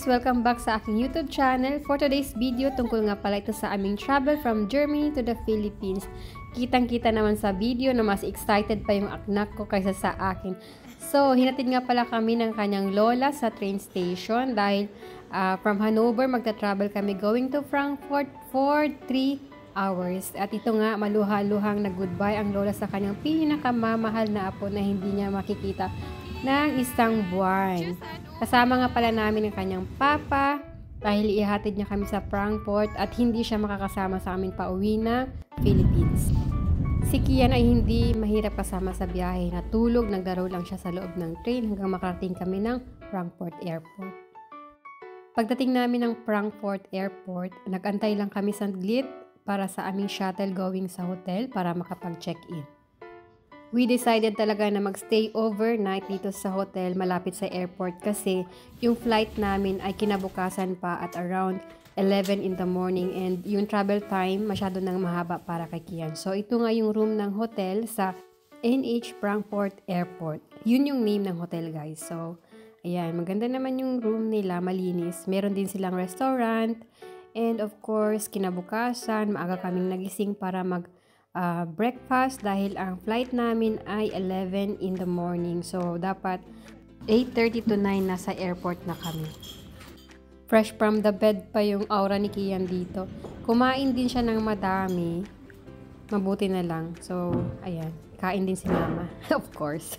guys! Welcome back sa aking YouTube channel. For today's video, tungkol nga pala ito sa aming travel from Germany to the Philippines. Kitang-kita naman sa video na mas excited pa yung anak ko kaysa sa akin. So, hinatid nga pala kami ng kanyang lola sa train station dahil from Hanover, magta-travel kami going to Frankfurt for 3 hours. At ito nga, maluha-luhang nag-goodbye ang lola sa kanyang pinakamamahal na apo na hindi niya makikita ng isang buwan. Kasama nga pala namin ang kanyang papa dahil ihatid niya kami sa Frankfurt at hindi siya makakasama sa amin pauwi na Philippines. Si Kian ay hindi mahirap kasama sa biyahe. Natulog, naglaro lang siya sa loob ng train hanggang makarating kami ng Frankfurt Airport. Pagdating namin ng Frankfurt Airport, nag-antay lang kami saglit para sa aming shuttle going sa hotel para makapag-check-in. We decided talaga na magstay overnight dito sa hotel malapit sa airport kasi yung flight namin ay kinabukasan pa at around 11 in the morning and yung travel time masyado nang mahaba para kay Kian. So ito nga yung room ng hotel sa NH Frankfurt Airport. Yun yung name ng hotel, guys. So ayan, maganda naman yung room nila, malinis. Meron din silang restaurant and of course kinabukasan maaga kaming nagising para breakfast dahil ang flight namin ay 11 in the morning. So, dapat 8:30 to 9 nasa airport na kami. Fresh from the bed pa yung aura ni Kian dito. Kumain din siya ng madami. Mabuti na lang. So, ayan. Kain din si mama. Of course.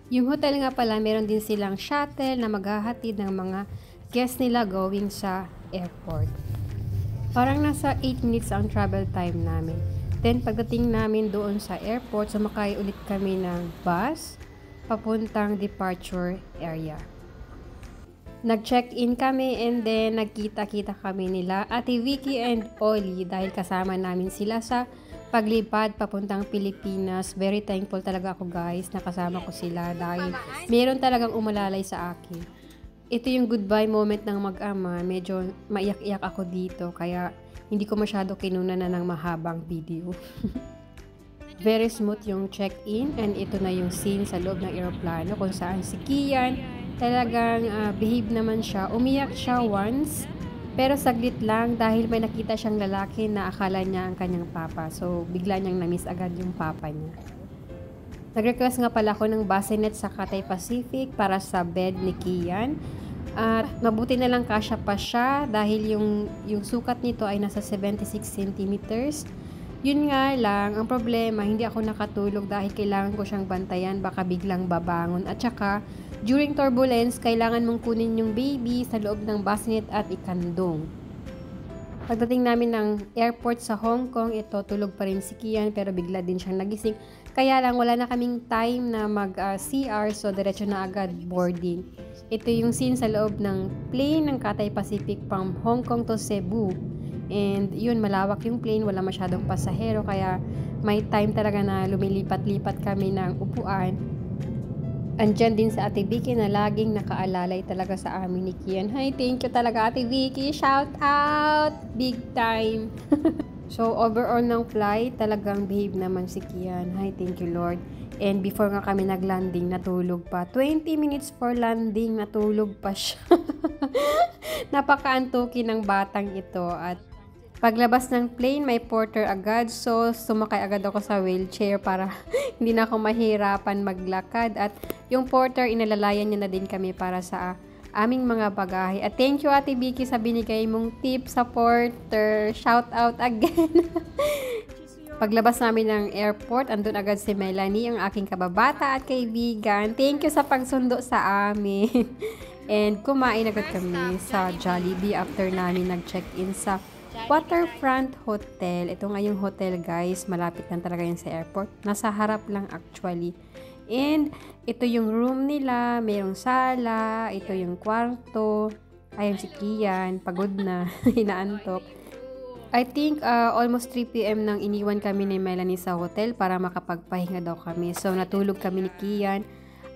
Yung hotel nga pala, meron din silang shuttle na maghahatid ng mga guests nila going sa airport. Parang nasa 8 minutes ang travel time namin. Then, pagdating namin doon sa airport, sumakay ulit kami ng bus papuntang departure area. Nag-check-in kami and then nagkita-kita kami nila Ate Vicky and Ollie dahil kasama namin sila sa paglipad papuntang Pilipinas. Very thankful talaga ako, guys, na kasama ko sila dahil meron talagang umalalay sa akin. Ito yung goodbye moment ng mag-ama. Medyo maiyak-iyak ako dito kaya hindi ko masyado kinuna na ng mahabang video. Very smooth yung check-in and ito na yung scene sa loob ng eroplano kung saan si Kian talagang behave naman siya. Umiyak siya once pero saglit lang dahil may nakita siyang lalaki na akala niya ang kanyang papa. So bigla niyang na-miss agad yung papa niya. Nag-request nga pala ako ng bassinet sa Cathay Pacific para sa bed ni Kian. At mabuti na lang kasya pa siya dahil yung sukat nito ay nasa 76 centimeters. Yun nga lang, ang problema, hindi ako nakatulog dahil kailangan ko siyang bantayan, baka biglang babangon. At saka, during turbulence, kailangan mong kunin yung baby sa loob ng bassinet at ikandong. Pagdating namin ng airport sa Hong Kong, ito tulog pa rin si Kian pero bigla din siyang nagising. Kaya lang wala na kaming time na mag-CR so diretso na agad boarding. Ito yung scene sa loob ng plane ng Cathay Pacific from Hong Kong to Cebu. And yun, malawak yung plane, wala masyadong pasahero kaya may time talaga na lumilipat-lipat kami ng upuan. Andyan din sa Ate Vicky na laging nakaalalay talaga sa amin ni Kian. Hi, thank you talaga Ate Vicky. Shout out! Big time! So, overall ng flight, talagang behave naman si Kian. Hi, thank you Lord. And before nga kami nag-landing, natulog pa. 20 minutes for landing, natulog pa siya. Napakaantukin ng batang ito. At paglabas ng plane, may porter agad. So, sumakay agad ako sa wheelchair para hindi na ako mahirapan maglakad. At yung porter, inalalayan niya na din kami para sa aming mga bagahe. At thank you Ate Vicky sa binigay mong tip sa porter. Shout out again. Paglabas namin ng airport, andun agad si Melanie, ang aking kababata at kaibigan. Thank you sa pagsundo sa amin. And kumain agad kami sa Jollibee after namin nag-check-in sa Waterfront Hotel. Ito nga yung hotel, guys. Malapit lang talaga yan sa airport. Nasa harap lang actually. And ito yung room nila. Mayroong sala. Ito yung kwarto. Ayun si Kian. Pagod na. Hinaantok. I think almost 3 PM nang iniwan kami ni Melanie sa hotel para makapagpahinga daw kami. So natulog kami ni Kian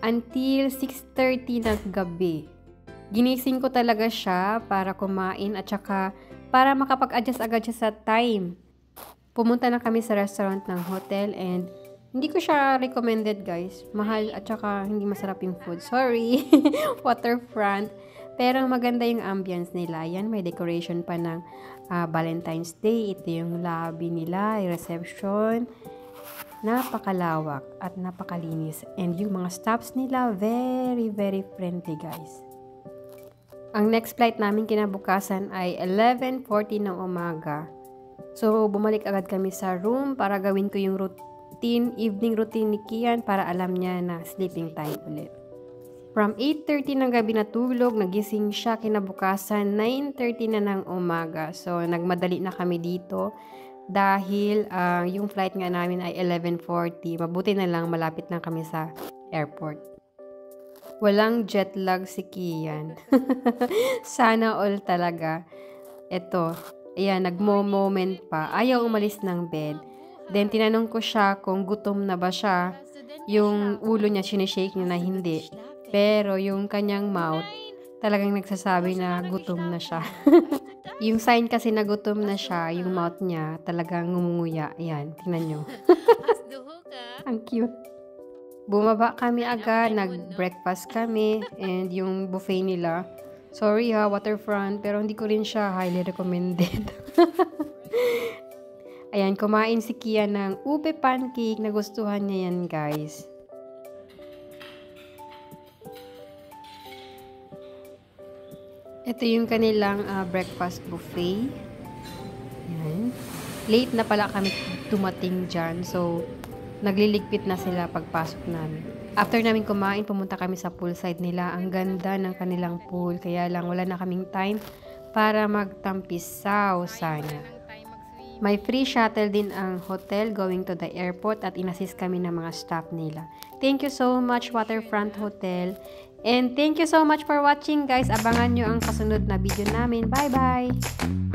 until 6:30 ng gabi. Ginising ko talaga siya para kumain at saka para makapag-adjust agad siya sa time. Pumunta na kami sa restaurant ng hotel and hindi ko siya recommended, guys. Mahal at saka hindi masarap yung food. Sorry. Waterfront. Pero maganda yung ambience nila. Yan, may decoration pa ng Valentine's Day. Ito yung lobby nila, yung reception. Napakalawak at napakalinis. And yung mga staffs nila, very, very friendly, guys. Ang next flight namin kinabukasan ay 11:40 ng umaga. So, bumalik agad kami sa room para gawin ko yung evening routine ni Kian para alam niya na sleeping time ulit. From 8:30 ng gabi natulog, nagising siya kinabukasan 9:30 na ng umaga. So, nagmadali na kami dito dahil yung flight nga namin ay 11:40. Mabuti na lang malapit lang kami sa airport. Walang jet lag si Kian. Sana all talaga. Ito, ayan, nagmo-moment pa. Ayaw umalis ng bed. Then, tinanong ko siya kung gutom na ba siya. Yung ulo niya, sinishake niya na hindi. Pero, yung kanyang mouth, talagang nagsasabi na gutom na siya. Yung sign kasi na gutom na siya, yung mouth niya, talagang ngumunguya. Ayan, tingnan nyo. Ang cute. Bumaba kami agad, nag-breakfast kami, and yung buffet nila, sorry ha, waterfront, pero hindi ko rin siya highly recommended. Ayan, kumain si Kia ng ube pancake, nagustuhan niya yan, guys. Ito yung kanilang breakfast buffet. Ayan. Late na pala kami dumating dyan, so nagliligpit na sila pagpasok namin. After namin kumain, pumunta kami sa poolside nila. Ang ganda ng kanilang pool. Kaya lang wala na kaming time para magtampisaw sana. May free shuttle din ang hotel going to the airport at inassist kami ng mga staff nila. Thank you so much, Waterfront Hotel. And thank you so much for watching, guys. Abangan nyo ang kasunod na video namin. Bye-bye!